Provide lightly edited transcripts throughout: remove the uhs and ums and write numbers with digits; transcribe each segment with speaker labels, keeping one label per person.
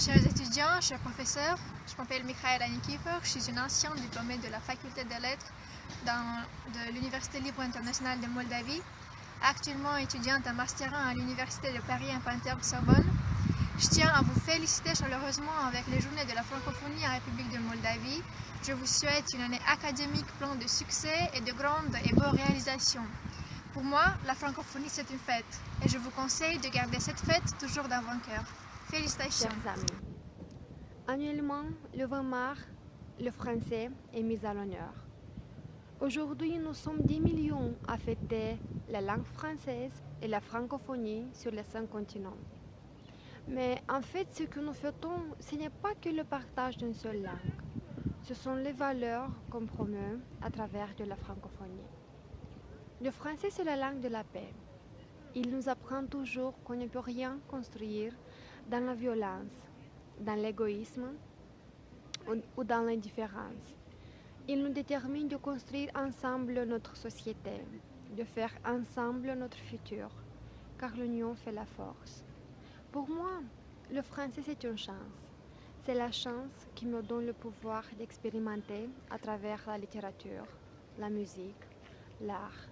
Speaker 1: Chers étudiants, chers professeurs, je m'appelle Michaela Nikifor, je suis une ancienne diplômée de la faculté des lettres de l'Université libre internationale de Moldavie, actuellement étudiante en master 1 à l'Université de Paris Panthéon-Sorbonne. Je tiens à vous féliciter chaleureusement avec les journées de la francophonie en République de Moldavie. Je vous souhaite une année académique pleine de succès et de grandes et beaux réalisations. Pour moi, la francophonie c'est une fête et je vous conseille de garder cette fête toujours dans vos cœurs. Félicitations.
Speaker 2: Chers amis, annuellement, le 20 mars, le français est mis à l'honneur. Aujourd'hui, nous sommes 10 millions à fêter la langue française et la francophonie sur les 5 continents. Mais en fait, ce que nous fêtons, ce n'est pas que le partage d'une seule langue. Ce sont les valeurs qu'on promeut à travers de la francophonie. Le français, c'est la langue de la paix. Il nous apprend toujours qu'on ne peut rien construire dans la violence, dans l'égoïsme ou dans l'indifférence. Il nous détermine de construire ensemble notre société, de faire ensemble notre futur, car l'union fait la force. Pour moi, le français c'est une chance. C'est la chance qui me donne le pouvoir d'expérimenter à travers la littérature, la musique, l'art.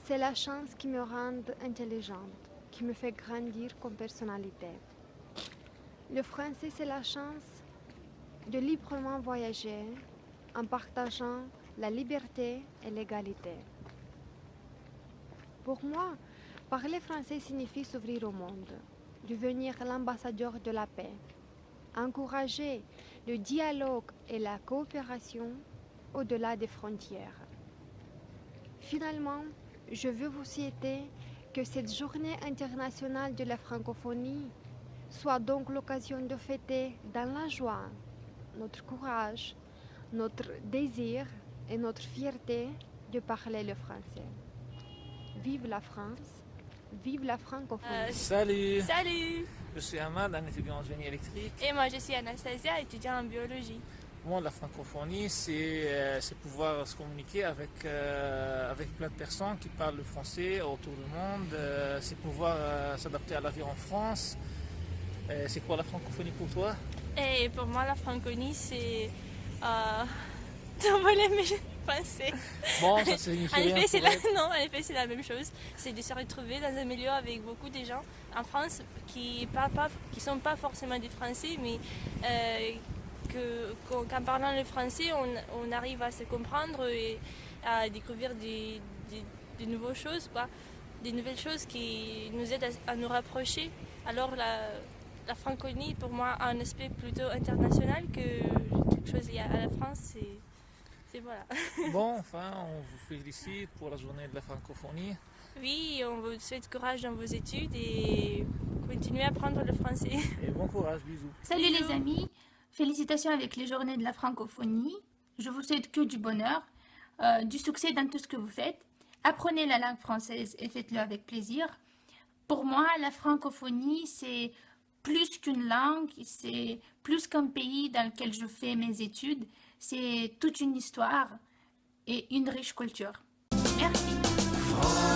Speaker 2: C'est la chance qui me rend intelligente, qui me fait grandir comme personnalité. Le français, c'est la chance de librement voyager en partageant la liberté et l'égalité. Pour moi, parler français signifie s'ouvrir au monde, devenir l'ambassadeur de la paix, encourager le dialogue et la coopération au-delà des frontières. Finalement, je veux vous souhaiter que cette journée internationale de la francophonie soit donc l'occasion de fêter dans la joie notre courage, notre désir et notre fierté de parler le français. Vive la France, vive la francophonie.
Speaker 3: Salut!
Speaker 4: Salut!
Speaker 3: Je suis Ahmad, un étudiant en génie électrique.
Speaker 4: Et moi je suis Anastasia, étudiante en biologie.
Speaker 3: Moi, la francophonie, c'est pouvoir se communiquer avec plein de personnes qui parlent le français autour du monde. C'est pouvoir s'adapter à la vie en France. C'est quoi la francophonie pour toi?
Speaker 4: Et pour moi, la francophonie, c'est d'envoler mes pensées.
Speaker 3: Bon, ça signifie rien pour elle.
Speaker 4: Non, en effet, c'est la même chose. C'est de se retrouver dans un milieu avec beaucoup de gens en France qui sont pas forcément des Français, mais qu'en parlant le français, on arrive à se comprendre et à découvrir des nouvelles choses, quoi. Des nouvelles choses qui nous aident à nous rapprocher. Alors la francophonie, pour moi, a un aspect plutôt international que quelque chose lié à la France. C'est voilà.
Speaker 3: Bon, enfin, on vous félicite pour la journée de la francophonie.
Speaker 4: Oui, on vous souhaite courage dans vos études et continuez à apprendre le français.
Speaker 3: Et bon courage, bisous.
Speaker 5: Salut les amis, félicitations avec les journées de la francophonie. Je vous souhaite que du bonheur, du succès dans tout ce que vous faites. Apprenez la langue française et faites-le avec plaisir. Pour moi, la francophonie, c'est plus qu'une langue, c'est plus qu'un pays dans lequel je fais mes études. C'est toute une histoire et une riche culture. Merci.